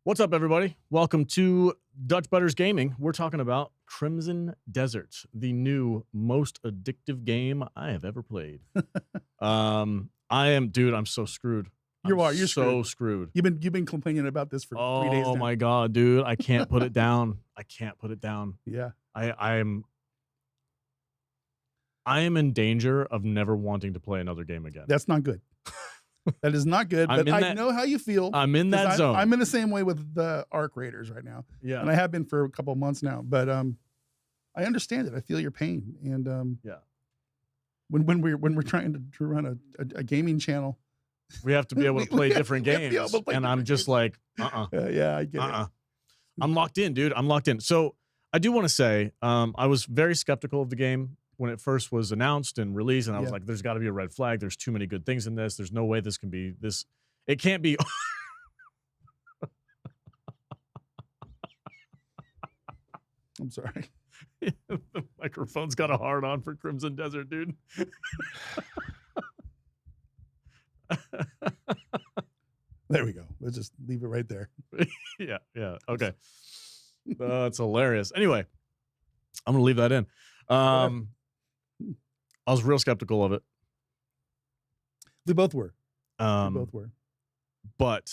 What's up, everybody? Welcome to Dutch Butters Gaming. We're talking about Crimson Desert, the new most addictive game I have ever played. I'm so screwed. You're so screwed. You've been complaining about this for 3 days now. Oh my god, dude! I can't put it down. I can't put it down. Yeah, I am in danger of never wanting to play another game again. that's not good. That is not good. But I know how you feel. I'm in that zone. I'm in the same way with the Arc Raiders right now. Yeah, and I have been for a couple of months now. But I understand it. I feel your pain. And yeah, when we're trying to run a gaming channel, we have to be able to play different games, and I'm just like, yeah, I get it. I'm locked in, dude. I'm locked in. So I do want to say, I was very skeptical of the game when it first was announced and released, and I was like, there's got to be a red flag. There's too many good things in this. There's no way this can be this. It can't be. I'm sorry. The microphone's got a hard on for Crimson Desert, dude. There we go. Let's just leave it right there. Yeah. Okay. That's hilarious. Anyway, I'm gonna leave that in. I was real skeptical of it. We both were. But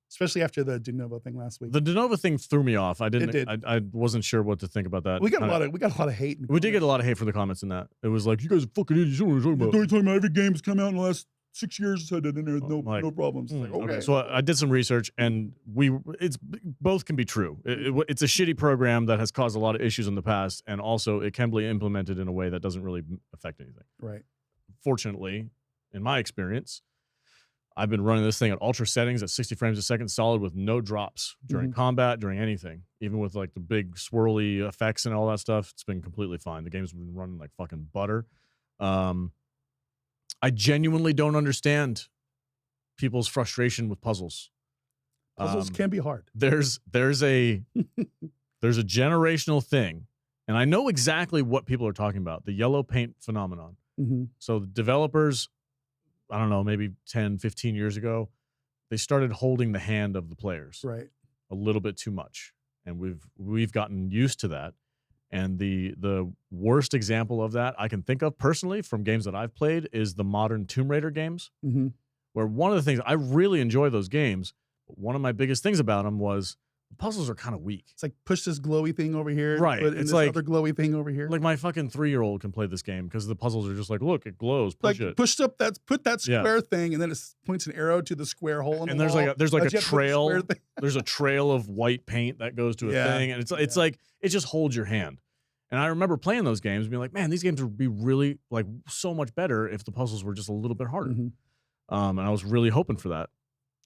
especially after the De Novo thing last week. The De Novo thing threw me off. I didn't. It did. I wasn't sure what to think about that. We got a lot of hate. We did get a lot of hate from the comments in that. It was like, you guys are fucking idiots. You know what you're talking about every game that's come out in the last 6 years. Said that in there, no problems. Like, okay. So I did some research, and it's both can be true. It's a shitty program that has caused a lot of issues in the past, and also it can be implemented in a way that doesn't really affect anything. Right. Fortunately, in my experience, I've been running this thing at ultra settings at 60 frames a second solid with no drops during combat, during anything. Even with like the big swirly effects and all that stuff, it's been completely fine. The game's been running like fucking butter. I genuinely don't understand people's frustration with puzzles. Puzzles can be hard. There's a generational thing, and I know exactly what people are talking about, the yellow paint phenomenon. So the developers, I don't know, maybe 10, 15 years ago, they started holding the hand of the players a little bit too much. And we've gotten used to that. And the worst example of that I can think of personally from games that I've played is the modern Tomb Raider games, where one of the things, I really enjoy those games, but one of my biggest things about them was the puzzles are kind of weak. It's like push this glowy thing over here, right? But it's like other glowy thing over here. Like my fucking 3-year-old can play this game because the puzzles are just like, look, it glows. Push it. Push up put that square thing, and then it points an arrow to the square hole. In and the wall. there's like a trail. There's a trail of white paint that goes to a thing, and it's like it just holds your hand. And I remember playing those games and being like, man, these games would be really like so much better if the puzzles were just a little bit harder. And I was really hoping for that.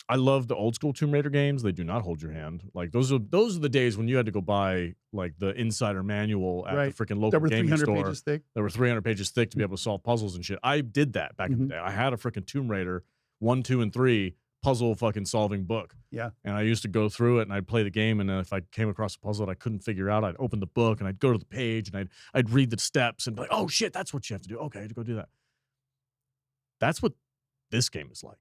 I love the old school Tomb Raider games. They do not hold your hand. Like those are the days when you had to go buy like the insider manual at the freaking local gaming store. 300 pages thick. That were 300 pages thick to be able to solve puzzles and shit. I did that back in the day. I had a freaking Tomb Raider 1, 2, and 3 puzzle fucking solving book. Yeah. And I used to go through it and I'd play the game, and then if I came across a puzzle that I couldn't figure out, I'd open the book and I'd go to the page and I'd read the steps and be like, oh shit, that's what you have to do. Okay, I have to go do that. That's what this game is like.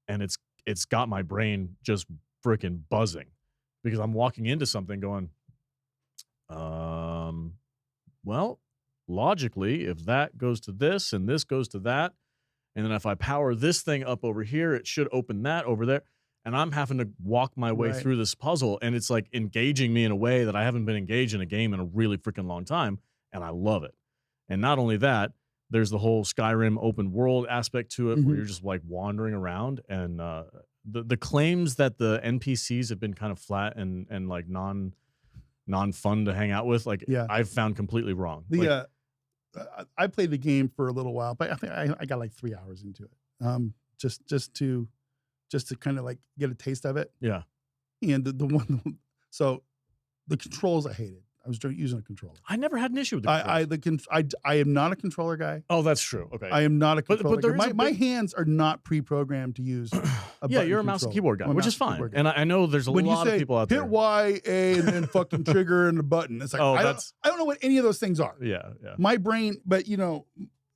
And it's got my brain just freaking buzzing because I'm walking into something going, well, logically, if that goes to this and this goes to that, and then if I power this thing up over here, it should open that over there. And I'm having to walk my way through this puzzle, and it's like engaging me in a way that I haven't been engaged in a game in a really freaking long time, and I love it. And not only that, there's the whole Skyrim open world aspect to it where you're just like wandering around, and the claims that the NPCs have been kind of flat and like non-fun to hang out with, like I've found completely wrong. I played the game for a little while, but I think I got like 3 hours into it. Just to kind of like get a taste of it. Yeah. And so the controls I hated. I was using a controller. I never had an issue with the I am not a controller guy. Oh, that's true. Okay. I am not a controller but guy. My hands are not pre-programmed to use you're a mouse and keyboard guy, which is fine. And I know there's a lot of people out there. Hit Y, A, and then fucking trigger and a button. It's like, I don't know what any of those things are. Yeah. My brain, but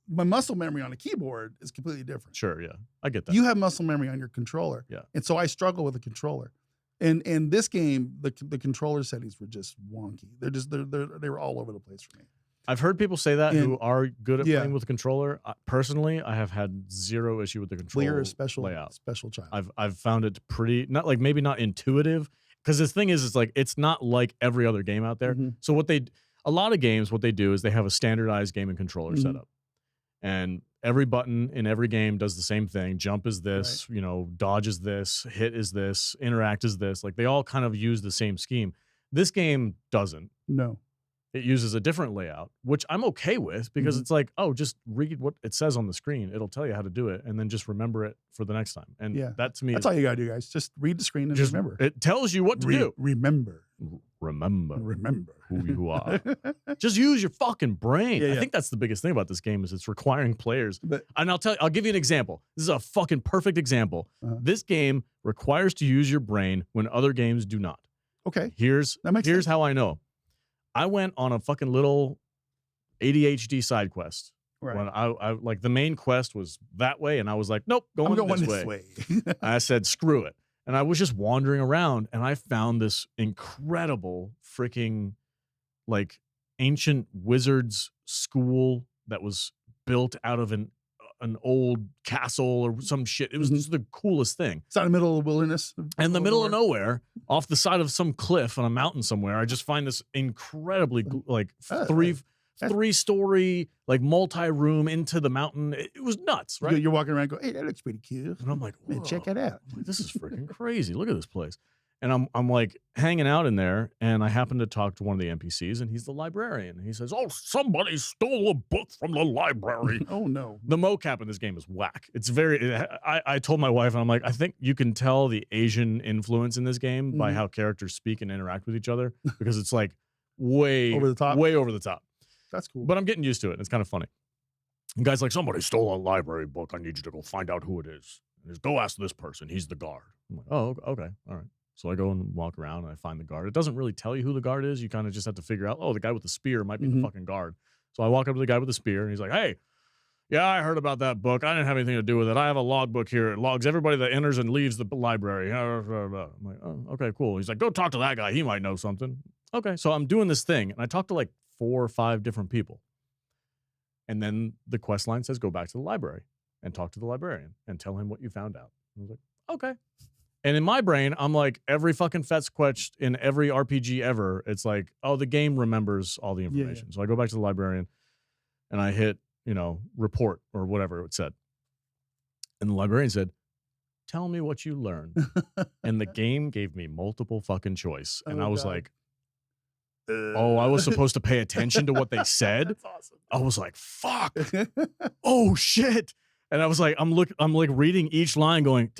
my muscle memory on a keyboard is completely different. Sure, yeah. I get that. You have muscle memory on your controller. Yeah. And so I struggle with a controller. And this game, the controller settings were just wonky. They were all over the place for me. I've heard people say that who And are good at yeah, playing with the controller. Personally, I have had zero issue with the you're control a layout. special child. I've found it pretty not like maybe not intuitive because the thing is it's like it's not like every other game out there. Mhm. So a lot of games what they do is they have a standardized game and controller Mhm. setup. And every button in every game does the same thing. Jump is this, you know, dodge is this, hit is this, interact is this. Like they all kind of use the same scheme. This game doesn't. No. It uses a different layout, which I'm okay with because Mhm. it's like, oh, just read what it says on the screen. It'll tell you how to do it, and then just remember it for the next time. And Yeah. that to me, That's all you gotta do, guys. Just read the screen and just remember. it tells you what to do. Remember. Remember who you are. Just use your fucking brain. Yeah, I yeah. think that's the biggest thing about this game is it's requiring players. But And I'll give you an example. This is a fucking perfect example. Uh-huh. This game requires to use your brain when other games do not. okay, Here's that makes sense. how I know. I went on a fucking little ADHD side quest. Right. When I like the main quest was that way, and I was like, nope, I'm going going this way. I said, screw it. And I was just wandering around and I found this incredible freaking like ancient wizards school that was built out of an old castle or some shit. It was just the coolest thing. It's out in the middle of the wilderness. In the middle of nowhere, off the side of some cliff on a mountain somewhere, I just find this incredibly like three-story like multi-room into the mountain. It was nuts, right? You're walking around and go, hey, that looks pretty cool. And I'm like, man, check it out. I'm like, this is freaking crazy. Look at this place. And I'm like hanging out in there, and I happen to talk to one of the NPCs, and he's the librarian. He says, "Oh, somebody stole a book from the library." Oh no. The mocap in this game is whack. It's very. I told my wife, and I'm like, I think you can tell the Asian influence in this game by how characters speak and interact with each other because it's like way Over the top? way over the top. That's cool. But I'm getting used to it. And it's kind of funny. And guy's like, somebody stole a library book. I need you to go find out who it is. And just go ask this person. He's the guard. I'm like, oh, okay. All right. So I go and walk around and I find the guard. It doesn't really tell you who the guard is. You kind of just have to figure out, oh, the guy with the spear might be the fucking guard. So I walk up to the guy with the spear and he's like, hey, yeah, I heard about that book. I didn't have anything to do with it. I have a logbook here. It logs everybody that enters and leaves the library. I'm like, oh, okay, cool. He's like, go talk to that guy. He might know something. Okay. So I'm doing this thing and I talk to like 4 or 5 different people. And then the quest line says, go back to the library and talk to the librarian and tell him what you found out. I was like, okay. And in my brain, I'm like, every fucking fetch quest in every RPG ever, it's like, oh, the game remembers all the information. So I go back to the librarian and I hit, report or whatever it said. And the librarian said, tell me what you learned. And the game gave me multiple fucking choice. And I was like, oh, I was supposed to pay attention to what they said. That's awesome. I was like, fuck. Oh shit. And I was like, I'm like reading each line going,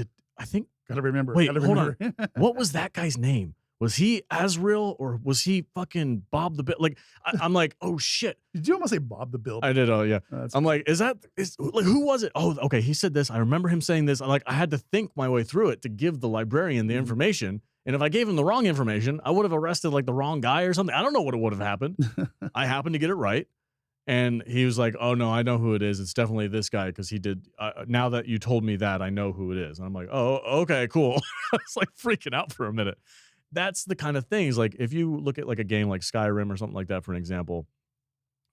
Gotta remember. Wait, gotta hold remember. on. What was that guy's name? Was he Azrael or was he fucking Bob the Builder? Like, I'm like, oh shit. Did you almost say Bob the Builder? I did. Oh yeah. That's I'm like, like, who was it? Oh, okay. He said this. I remember him saying this. I had to think my way through it to give the librarian the information. And if I gave him the wrong information, I would have arrested like the wrong guy or something. I don't know what would have happened. I happened to get it right. And he was like, oh, no, I know who it is. It's definitely this guy because he did. Now that you told me that, I know who it is. And I'm like, oh, okay, cool. I was like freaking out for a minute. That's the kind of things. Like if you look at like a game like Skyrim or something like that, for an example,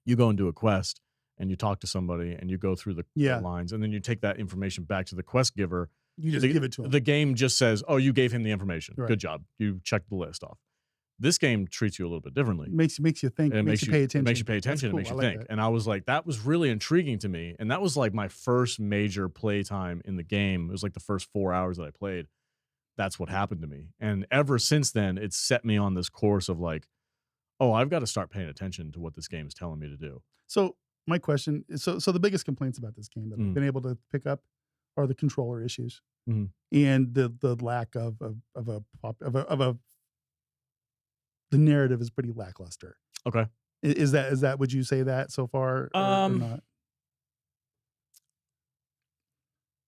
you go and do a quest and you talk to somebody and you go through the lines and then you take that information back to the quest giver. You just give it to him. The game just says, oh, you gave him the information. Right. Good job. You checked the list off. This game treats you a little bit differently. Makes you think. It makes you pay attention. It makes you pay attention. Cool. It makes you like think. that. And I was like, that was really intriguing to me. And that was like my first major play time in the game. It was like the first 4 hours that I played. That's what happened to me. And ever since then, it's set me on this course of like, oh, I've got to start paying attention to what this game is telling me to do. So my question is, so the biggest complaints about this game that I've been able to pick up are the controller issues and the lack of the narrative is pretty lackluster. Okay. Is that would you say that so far or not?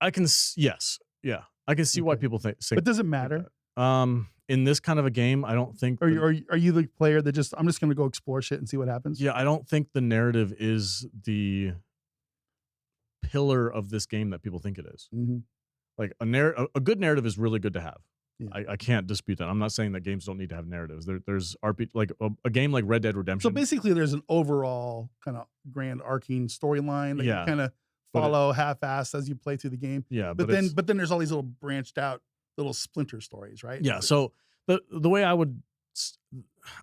I can yes. Yeah. I can see why people think but does it matter? In this kind of a game, I don't think are you the player that I'm just going to go explore shit and see what happens? Yeah, I don't think the narrative is the pillar of this game that people think it is. Like a good narrative is really good to have. Yeah. I can't dispute that. I'm not saying that games don't need to have narratives. There's RP like a game like Red Dead Redemption. So basically, there's an overall kind of grand arcing storyline that you Yeah, kind of but follow half-assed as you play through the game. yeah, But then there's all these little branched out little splinter stories, right? yeah. So the way I would,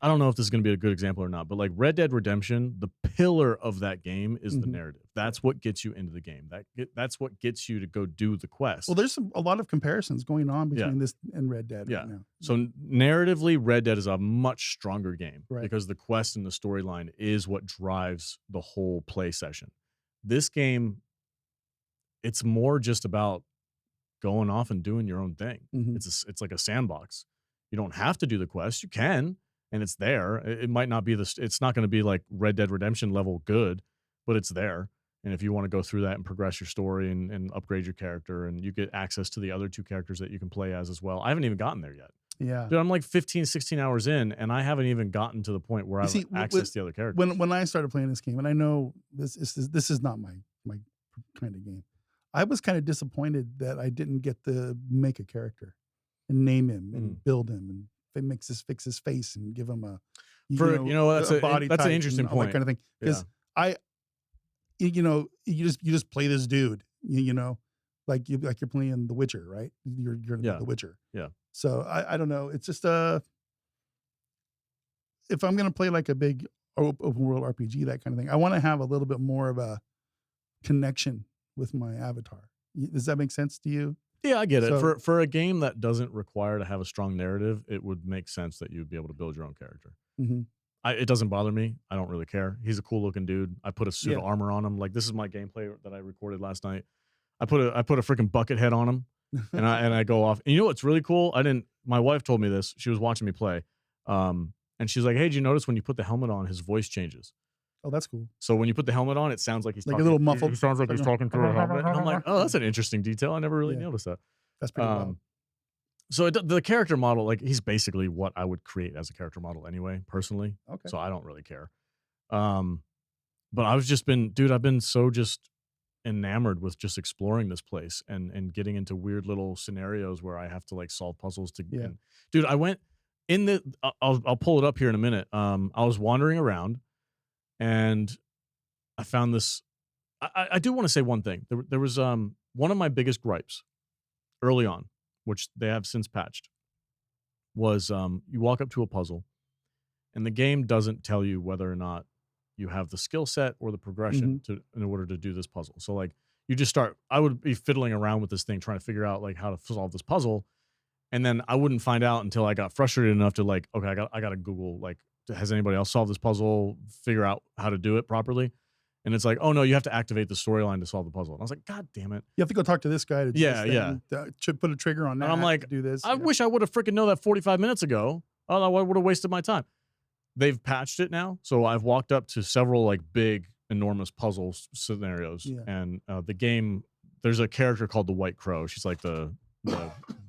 I don't know if this is going to be a good example or not, but like Red Dead Redemption, the pillar of that game is the Mhm. narrative. That's what gets you into the game. That's what gets you to go do the quest. Well, there's a lot of comparisons going on Yeah. between this and Red Dead Yeah. right now. So narratively, Red Dead is a much stronger game Right. because the quest and the storyline is what drives the whole play session. This game, it's more just about going off and doing your own thing. Mhm. It's like a sandbox. You don't have to do the quest. You can, and it's there. It might not be it's not going to be like Red Dead Redemption level good, but it's there. And if you want to go through that and progress your story and upgrade your character, and you get access to the other 2 characters that you can play as well. I haven't even gotten there yet. Yeah. Dude, I'm like 15, 16 hours in, and I haven't even gotten to the point where I have access to the other characters. When I started playing this game, and I know this is not my kind of game, I was kind of disappointed that I didn't get to make a character and name him and build him and fix his face and give him a that's a body that's an type interesting and all that point. kind of thing. Because you just play this dude, like you're playing The Witcher, right? You're The Witcher. Yeah. So I don't know. It's just if I'm gonna play like a big open world RPG, that kind of thing, I want to have a little bit more of a connection with my avatar. Does that make sense to you? Yeah, I get it. So- For a game that doesn't require to have a strong narrative, it would make sense that you'd be able to build your own character. Mhm. It doesn't bother me. I don't really care. He's a cool looking dude. I put a suit of Yeah. armor on him. Like, this is my gameplay that I recorded last night. I put a freaking bucket head on him, and I go off. And you know what's really cool? My wife told me this. She was watching me play, and she's like, "Hey, did you notice when you put the helmet on, his voice changes?" Oh, that's cool. So when you put the helmet on, it sounds like he's Like a talking, little muffled. He sounds like he's talking through a helmet. And I'm like, oh, that's an interesting detail. I never really Yeah. noticed that. That's pretty wild. So the character model, like, he's basically what I would create as a character model anyway, personally. Okay. So I don't really care. But I've been so just enamored with just exploring this place and getting into weird little scenarios where I have to like solve puzzles to. Yeah. Dude, I went in the. I'll pull it up here in a minute. I was wandering around, and I found this. I do want to say one thing. There was one of my biggest gripes early on, which they have since patched, was you walk up to a puzzle, and the game doesn't tell you whether or not you have the skill set or the progression in order to do this puzzle. So like you just start. I would be fiddling around with this thing trying to figure out like how to solve this puzzle, and then I wouldn't find out until I got frustrated enough to like, okay, I got to Google, like, has anybody else solved this puzzle? Figure out how to do it properly. And it's like, oh no, you have to activate the storyline to solve the puzzle. And I was like, God damn it. You have to go talk to this guy to do Yeah, this yeah. thing, to put a trigger on that. And I'm like, to do this. I wish I would have freaking known that 45 minutes ago. Oh, I would have wasted my time. They've patched it now. So I've walked up to several like big, enormous puzzle scenarios. Yeah. And the game, there's a character called the White Crow. She's like the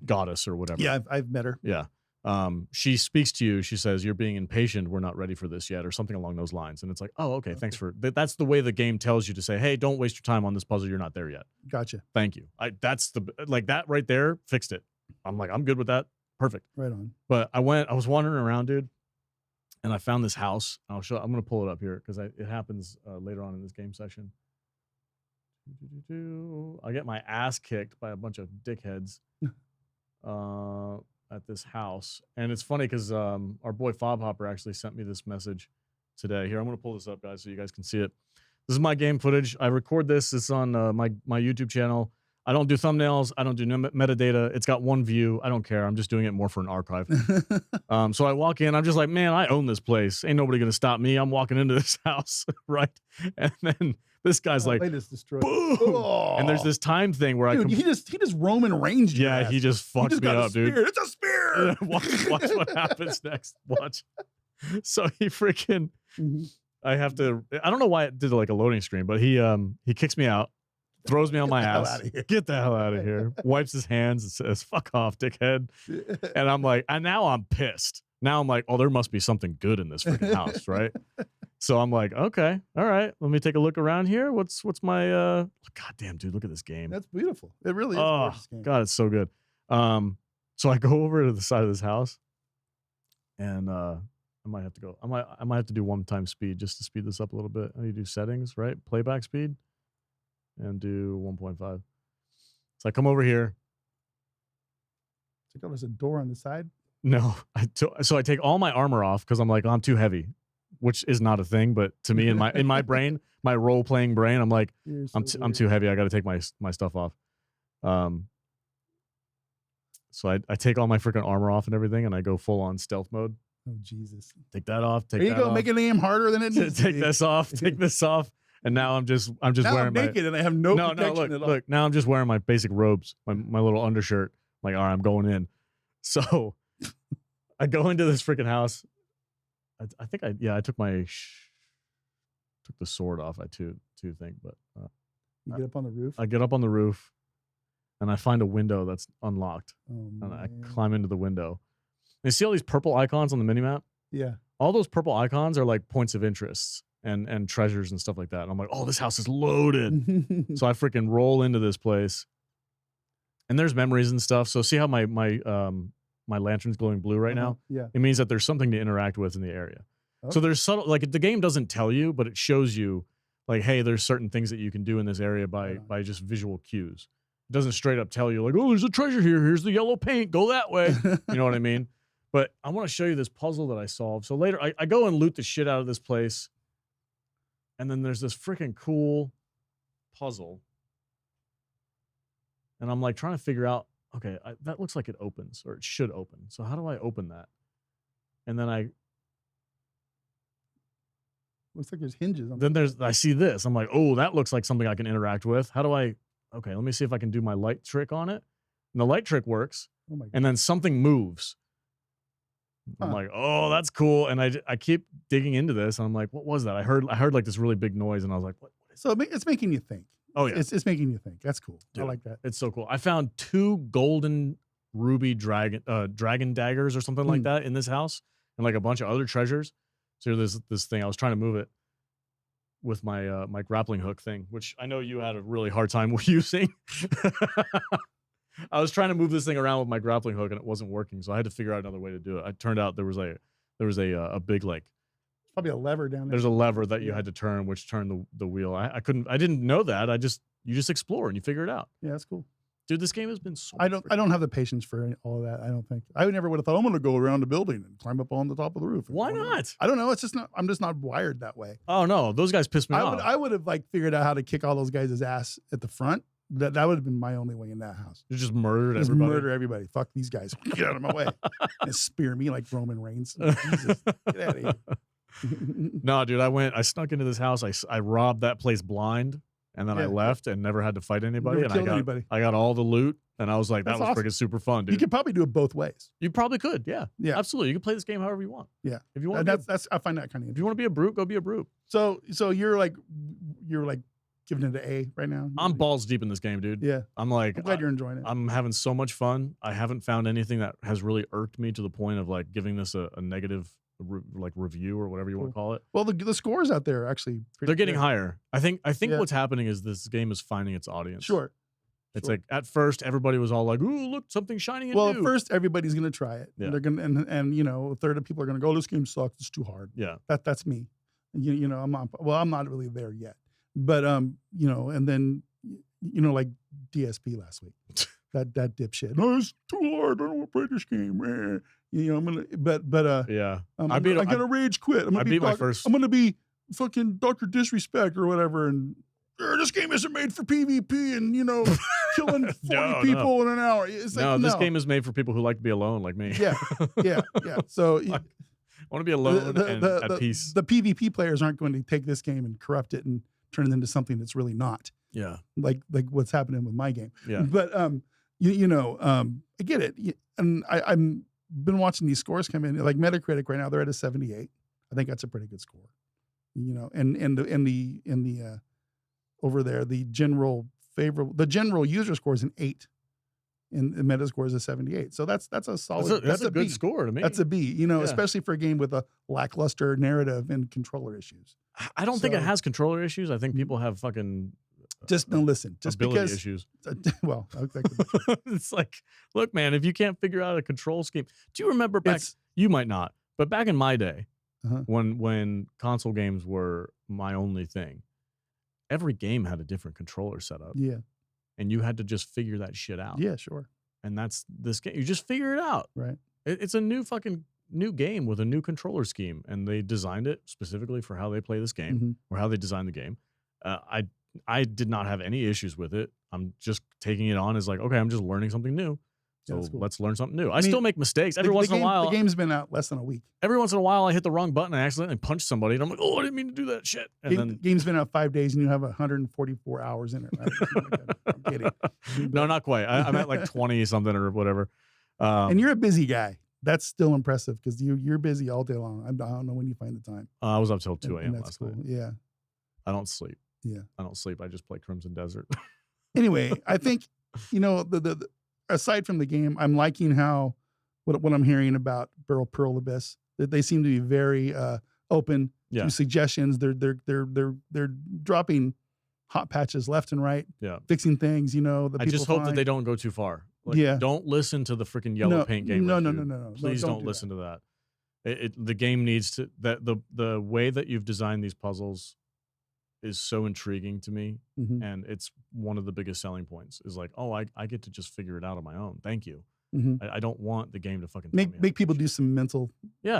goddess or whatever. Yeah, I've met her. Yeah. She speaks to you. She says, "You're being impatient. We're not ready for this yet," or something along those lines. And it's like, oh, okay. Thanks for that's the way the game tells you to say, hey, don't waste your time on this puzzle. You're not there yet. Gotcha. Thank you. That's that right there fixed it. I'm like, I'm good with that. Perfect. Right on. But I was wandering around, dude, and I found this house. I'm going to pull it up here because it happens later on in this game session. I get my ass kicked by a bunch of dickheads. At this house. And it's funny because our boy Fob Hopper actually sent me this message today. Here, I'm going to pull this up, guys, so you guys can see it. This is my game footage. I record this. It's on my YouTube channel. I don't do thumbnails. I don't do metadata. It's got one view. I don't care. I'm just doing it more for an archive. So I walk in. I'm just like, man, I own this place. Ain't nobody going to stop me. I'm walking into this house, right? And then this guy's like, they just destroyed. boom! Oh. And there's this time thing where Dude, he just Roman ranged. your yeah, ass. he just fucks me got a up, dude. spear. It's a spear. Yeah, watch what happens next. Watch. So he freaking, I don't know why it did like a loading screen, but he kicks me out, throws me on my ass. Get the hell out of here. Wipes his hands and says, fuck off, dickhead. And I'm like, and now I'm pissed. Now I'm like, oh, there must be something good in this freaking house, right? So I'm like, okay, all right, let me take a look around here. What's my God damn, dude, look at this game. That's beautiful. It really is a Oh gorgeous game. God, it's so good. So I go over to the side of this house, and I might have to go. I might have to do 1 time speed just to speed this up a little bit. I need to do settings, right? Playback speed, and do 1.5. So I come over here. So there's a door on the side. No, so I take all my armor off because I'm like, I'm too heavy, which is not a thing, but to me in my brain, my role playing brain, I'm like, I'm too heavy. I got to take my stuff off. So I take all my freaking armor off and everything, and I go full on stealth mode. Oh Jesus! Take that off. There you go. Make it aim harder than it needs. Take this off. Take this off. And now I'm just now wearing I'm naked and I have no protection at all. Look, now I'm just wearing my basic robes, my little undershirt. Like, all right, I'm going in. So I go into this freaking house. I think I took the sword off. I too think, but you get up on the roof. I get up on the roof, and I find a window that's unlocked, and I climb into the window. And you see all these purple icons on the minimap? Yeah. All those purple icons are like points of interest and treasures and stuff like that. And I'm like, oh, this house is loaded. So I freaking roll into this place, and there's memories and stuff. So see how my lantern's glowing blue right now? Yeah. It means that there's something to interact with in the area. Okay. So there's subtle, like the game doesn't tell you, but it shows you like, hey, there's certain things that you can do in this area by just visual cues. It doesn't straight up tell you like, oh, there's a treasure here. Here's the yellow paint. Go that way. You know what I mean? But I want to show you this puzzle that I solved. So later I go and loot the shit out of this place. And then there's this freaking cool puzzle. And I'm like trying to figure out, okay, that looks like it opens, or it should open. So how do I open that? And then looks like there's hinges. I see this. I'm like, oh, that looks like something I can interact with. How do I, okay, let me see if I can do my light trick on it. And the light trick works. Oh my God. And then something moves. I'm like, oh, that's cool. And I keep digging into this, and I'm like, what was that? I heard like this really big noise, and I was like, what is so it's making you think. Oh yeah, it's making you think. That's cool. Dude, I like that. It's so cool. I found 2 golden ruby dragon daggers or something like that in this house, and like a bunch of other treasures. So there's this thing. I was trying to move it with my my grappling hook thing, which I know you had a really hard time using. I was trying to move this thing around with my grappling hook, and it wasn't working, so I had to figure out another way to do it. It turned out there was a big, like, probably a lever down there. There's a lever that you had to turn, which turned the wheel. I didn't know that. You just explore and you figure it out. Yeah, that's cool. Dude, this game has been so I don't have the patience for all of that. I don't think. I never would have thought I'm going to go around the building and climb up on the top of the roof. Why not? I don't know. It's just not. I'm just not wired that way. Oh no, those guys pissed me off. I would have like figured out how to kick all those guys' ass at the front. That would have been my only way in that house. You just murdered everybody. Murder everybody. Fuck these guys. Get out of my way. And spear me like Roman Reigns. Jesus, get out of here. No, dude, I snuck into this house. I robbed that place blind, and then I left and never had to fight anybody. Never killed anybody. I got all the loot, and I was like, that was awesome. Freaking super fun, dude. You could probably do it both ways. You probably could, yeah. Yeah. Absolutely. You can play this game however you want. Yeah. If you want I find that kind of If you want to be a brute, go be a brute. So you're like giving it an A right now? I'm balls deep in this game, dude. Yeah. I'm glad you're enjoying it. I'm having so much fun. I haven't found anything that has really irked me to the point of like giving this a negative review or whatever you want to call it. Well, the scores out there are actually they're getting higher. I think what's happening is this game is finding its audience. Sure. It's like at first everybody was all like, "Ooh, look, something shining and new." At first everybody's gonna try it. Yeah. And they're gonna and a third of people are gonna go, "This game sucks. It's too hard." Yeah. That's me. I'm not really there yet. But and then like DSP last week. that dipshit. No, it's too hard. I don't want to play this game. I'm gonna yeah. I'm gonna rage quit. I'm gonna be fucking Dr. Disrespect or whatever, and this game isn't made for PvP and killing 40 people in an hour. It's like, this game is made for people who like to be alone, like me. Yeah. So I want to be alone and at peace. The PvP players aren't going to take this game and corrupt it and turn it into something that's really not. Yeah. Like what's happening with my game. Yeah. But I get it. And I'm been watching these scores come in. Like Metacritic right now, they're at a 78. I think that's a pretty good score. And the over there, the general user score is an 8. And the meta score is a 78. So that's a solid. That's a good B. score to me. That's a B. Especially for a game with a lackluster narrative and controller issues. I don't think it has controller issues. I think people have fucking Just no, listen. Just ability because issues. Well, that could be true. It's like, look, man, if you can't figure out a control scheme, do you remember back? You might not, but back in my day, when console games were my only thing, every game had a different controller setup. Yeah, and you had to just figure that shit out. Yeah, sure. And that's this game. You just figure it out. Right. It's a new game with a new controller scheme, and they designed it specifically for how they play this game or how they designed the game. I did not have any issues with it. I'm just taking it on as like, okay, I'm just learning something new. So cool. Let's learn something new. I mean, still make mistakes every once in a while. The game's been out less than a week. Every once in a while, I hit the wrong button. I accidentally punched somebody, and I'm like, oh, I didn't mean to do that shit. And then the game's been out 5 days, and you have 144 hours in it. Right? I'm kidding. No, not quite. I'm at like 20 something or whatever. And you're a busy guy. That's still impressive because you're busy all day long. I don't know when you find the time. I was up till 2 a.m. last night. Yeah. I don't sleep. Yeah. I don't sleep. I just play CrimsonDesert. Anyway, I think, the aside from the game, I'm liking how what I'm hearing about Pearl Abyss, that they seem to be very open to suggestions. They're dropping hot patches left and right. Yeah. Fixing things, I just hope that they don't go too far. Like, don't listen to the freaking yellow paint game. No. Please don't listen to that. The game needs to, the way that you've designed these puzzles is so intriguing to me. And it's one of the biggest selling points is like, oh, I get to just figure it out on my own. Thank you. I don't want the game to fucking make people do some mental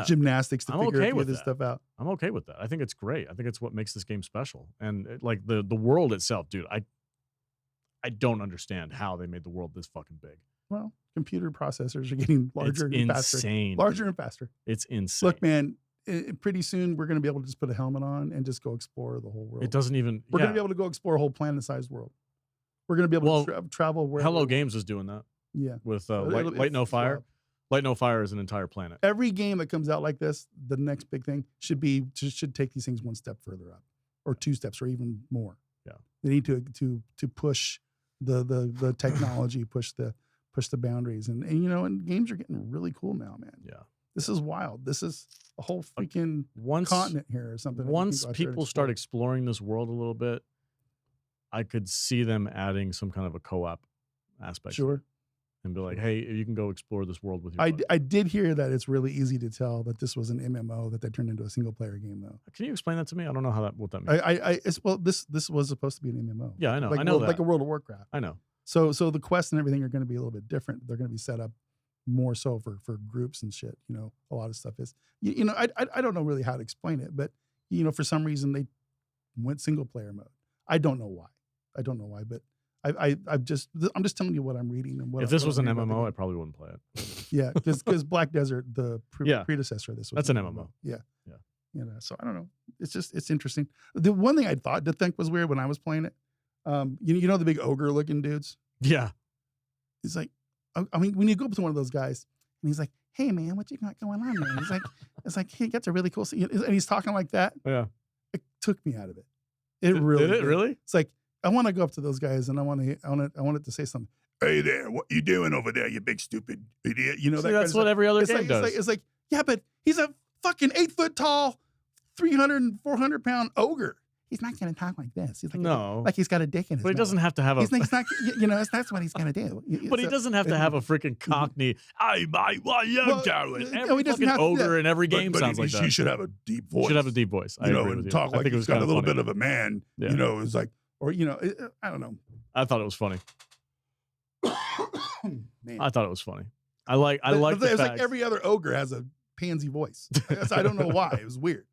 gymnastics to figure this stuff out. I'm okay with that. I think it's great. I think it's what makes this game special. And like the world itself, dude, I don't understand how they made the world this fucking big. Well, computer processors are getting larger and faster. Insane. Larger and faster. It's insane. Look, man, pretty soon we're going to be able to just put a helmet on and just go explore the whole world. It doesn't even. We're going to be able to go explore a whole planet-sized world. We're going to be able to travel wherever. Hello Games is doing that. Yeah. With Light No Fire. Light No Fire is an entire planet. Every game that comes out like this, the next big thing should take these things one step further up, or 2 steps, or even more. Yeah. They need to push the technology, push the boundaries, and games are getting really cool now, man. Yeah. This is wild. This is a whole freaking continent here or something. Once people start exploring this world a little bit, I could see them adding some kind of a co-op aspect. Sure. And be like, hey, you can go explore this world with your buddy. I did hear that it's really easy to tell that this was an MMO that they turned into a single player game, though. Can you explain that to me? I don't know what that means. This was supposed to be an MMO. Yeah, I know. I know that. Like a World of Warcraft. I know. So the quests and everything are going to be a little bit different. They're going to be set up more so for groups and shit. A lot of stuff is. I don't know really how to explain it, but for some reason they went single player mode. I don't know why, but I'm just telling you what I'm reading and what. If this was an MMO, I probably wouldn't play it. Yeah, because Black Desert, the predecessor of this, was that's an MMO. Yeah. So I don't know. It's interesting. The one thing I thought to think was weird when I was playing it, the big ogre looking dudes. Yeah. He's like, I mean, when you go up to one of those guys and he's like, "Hey man, what you got going on there?" He's like, it's like he gets a really cool scene, and he's talking like that. Yeah. It took me out of it. It really did. Really? It's like, I want to go up to those guys and I want it to say something. Hey there, what you doing over there, you big stupid idiot? That's what every other game does. It's like, yeah, but he's a fucking 8 foot tall, 300 and 400 pound ogre. He's not going to talk like this. He's like, like he's got a dick in his mouth. He doesn't have to have a. He's not, that's what he's going to do. But he doesn't have to have a freaking Cockney. Hey, mate, what you doing? Every fucking ogre in every game sounds like that. He should have a deep voice. Should have a deep voice. I agree with you. Talk like he's got a little bit of a man. Yeah. It's like, or I don't know. I thought it was funny. Man. I thought it was funny. I like. It's like every other ogre has a pansy voice. I don't know why. It was weird.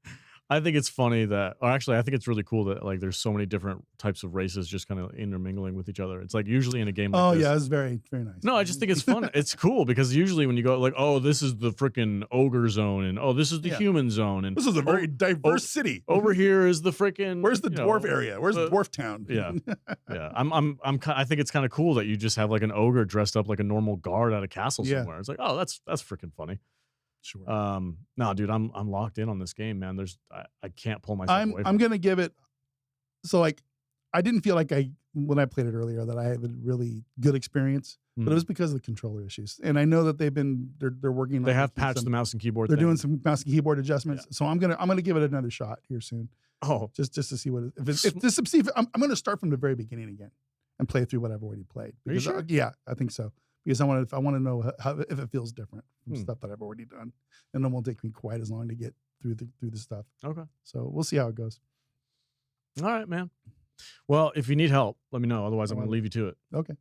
I think it's funny that, or actually, I think it's really cool that like there's so many different types of races just kind of intermingling with each other. It's like usually in a game like this. Yeah, it's very, very nice. No, I just think it's fun. It's cool because usually when you go like, oh, this is the freaking ogre zone, and oh, this is the human zone, and this is a very diverse city. Over here is the freaking. Where's the dwarf area? Where's the dwarf town? Yeah, yeah. I think it's kind of cool that you just have like an ogre dressed up like a normal guard at a castle somewhere. It's like, oh, that's freaking funny. Sure. No, dude, I'm locked in on this game, man. I can't pull myself away from I'm gonna give it. So like, I didn't feel like when I played it earlier that I had a really good experience, but it was because of the controller issues. And I know that they're working. They have patched the mouse and keyboard. They're doing some mouse and keyboard adjustments. Yeah. So I'm gonna give it another shot here soon. Oh, just to see what I'm going to start from the very beginning again and play through what I've already played. Because, Are you sure? Yeah, I think so. Because I want to know if it feels different from stuff that I've already done, and it won't take me quite as long to get through the stuff. Okay. So we'll see how it goes. All right, man. Well, if you need help, let me know. Otherwise, I'm going to leave you to it. Okay.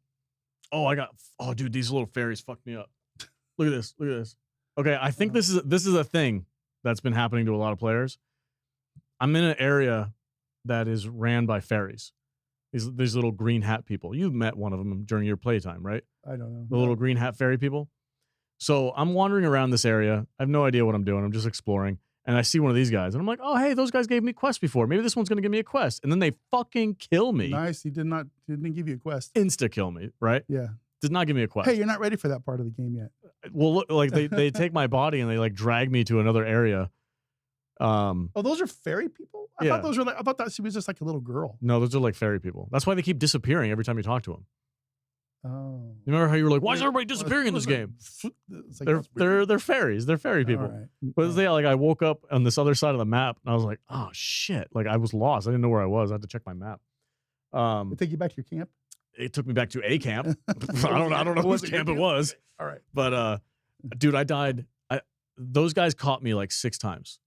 Oh, dude, these little fairies fucked me up. Look at this. Look at this. Okay, I think this is a thing that's been happening to a lot of players. I'm in an area that is ran by fairies. These little green hat people. You've met one of them during your playtime, right? I don't know. The little green hat fairy people. So I'm wandering around this area. I have no idea what I'm doing. I'm just exploring. And I see one of these guys. And I'm like, oh, hey, those guys gave me quests before. Maybe this one's going to give me a quest. And then they fucking kill me. Nice. He didn't give you a quest. Insta kill me, right? Yeah. Did not give me a quest. Hey, you're not ready for that part of the game yet. Well, look, like they take my body and they like drag me to another area. Oh, those are fairy people? I Yeah. thought that she was just like a little girl. No, those are like fairy people. That's why they keep disappearing every time you talk to them. Oh. You remember how you were like, why is everybody disappearing in this game? Like, They're fairies. They're fairy people. All right. But I woke up on this other side of the map and I was like, oh shit. Like I was lost. I didn't know where I was. I had to check my map. They take you back to your camp? It took me back to a camp. I don't know which camp it was. All right. But dude, I died. Those guys caught me like 6 times.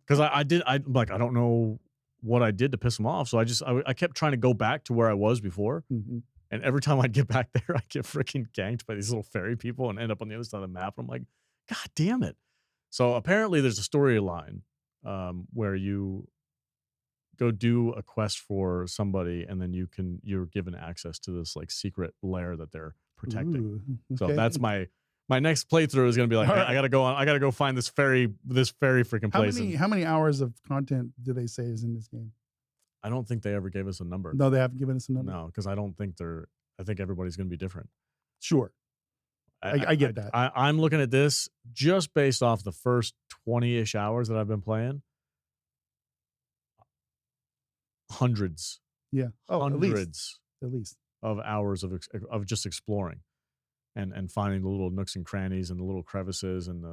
Because I'm like, I don't know what I did to piss them off. So I kept trying to go back to where I was before. Mm-hmm. And every time I'd get back there, I'd get freaking ganked by these little fairy people and end up on the other side of the map. And I'm like, God damn it. So apparently there's a storyline where you go do a quest for somebody and then you're given access to this like secret lair that they're protecting. Ooh, okay. So that's my next playthrough is going to be like, Right. I got to go find this fairy freaking place. How many hours of content do they say is in this game? I don't think they ever gave us a number. No, they haven't given us a number. No, because I think everybody's going to be different. Sure. I get that. I'm looking at this just based off the first 20-ish hours that I've been playing. Hundreds. Yeah. Oh, hundreds at least of hours of just exploring and finding the little nooks and crannies and the little crevices and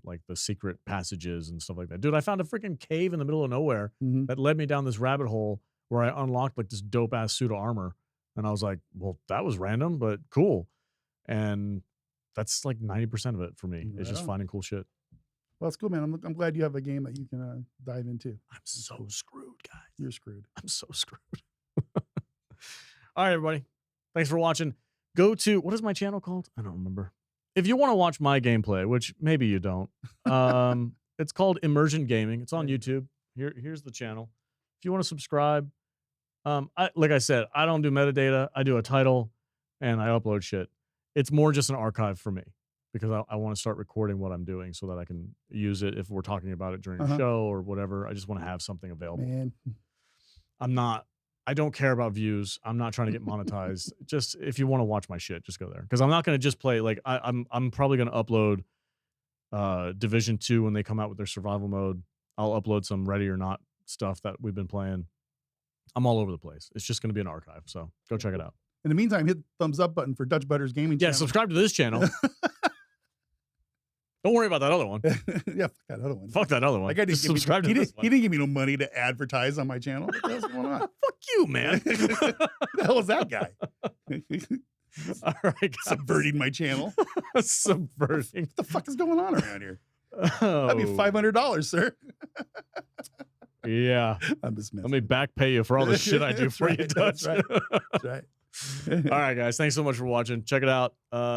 like the secret passages and stuff like that. Dude, I found a freaking cave in the middle of nowhere that led me down this rabbit hole where I unlocked like this dope ass suit of armor. And I was like, well, that was random, but cool. And that's like 90% of it for me. It's just finding cool shit. Well, it's cool, man. I'm glad you have a game that you can dive into. I'm so screwed, guys. You're screwed. I'm so screwed. All right, everybody. Thanks for watching. Go to, what is my channel called? I don't remember. If you want to watch my gameplay, which maybe you don't, it's called Immersion Gaming. It's on YouTube. Here's the channel. If you want to subscribe, like I said, I don't do metadata. I do a title and I upload shit. It's more just an archive for me because I want to start recording what I'm doing so that I can use it if we're talking about it during a show or whatever. I just want to have something available. Man. I don't care about views. I'm not trying to get monetized. Just if you want to watch my shit, just go there. Because I'm not going to just play, like, I'm probably going to upload Division 2 when they come out with their survival mode. I'll upload some Ready or Not stuff that we've been playing. I'm all over the place. It's just going to be an archive. So go check it out. In the meantime, hit the thumbs up button for Dutch Butter's gaming channel. Yeah, subscribe to this channel. Don't worry about that other one. Yeah, fuck that other one. Fuck that other one. Like, Just subscribe to this one. He didn't give me no money to advertise on my channel. What the hell's going on? Fuck you, man. Who the hell is that guy? All right, guys. Subverting my channel. Subverting. What the fuck is going on around here? Oh. That'd be $500, sir. Yeah. I'm just messing. Let me back pay you for all the shit I do for you, Dutch. That's right. That's right. All right, guys. Thanks so much for watching. Check it out.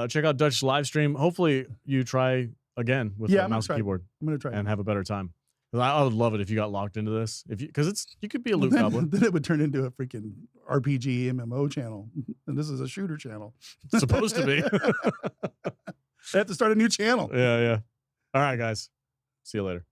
Check out Dutch's live stream. Hopefully you try again with the mouse and keyboard. I'm gonna try and have a better time. I would love it if you got locked into this. Because you could be a loot goblin. Then it would turn into a freaking RPG MMO channel, and this is a shooter channel. It's supposed to be. I have to start a new channel. Yeah. All right, guys. See you later.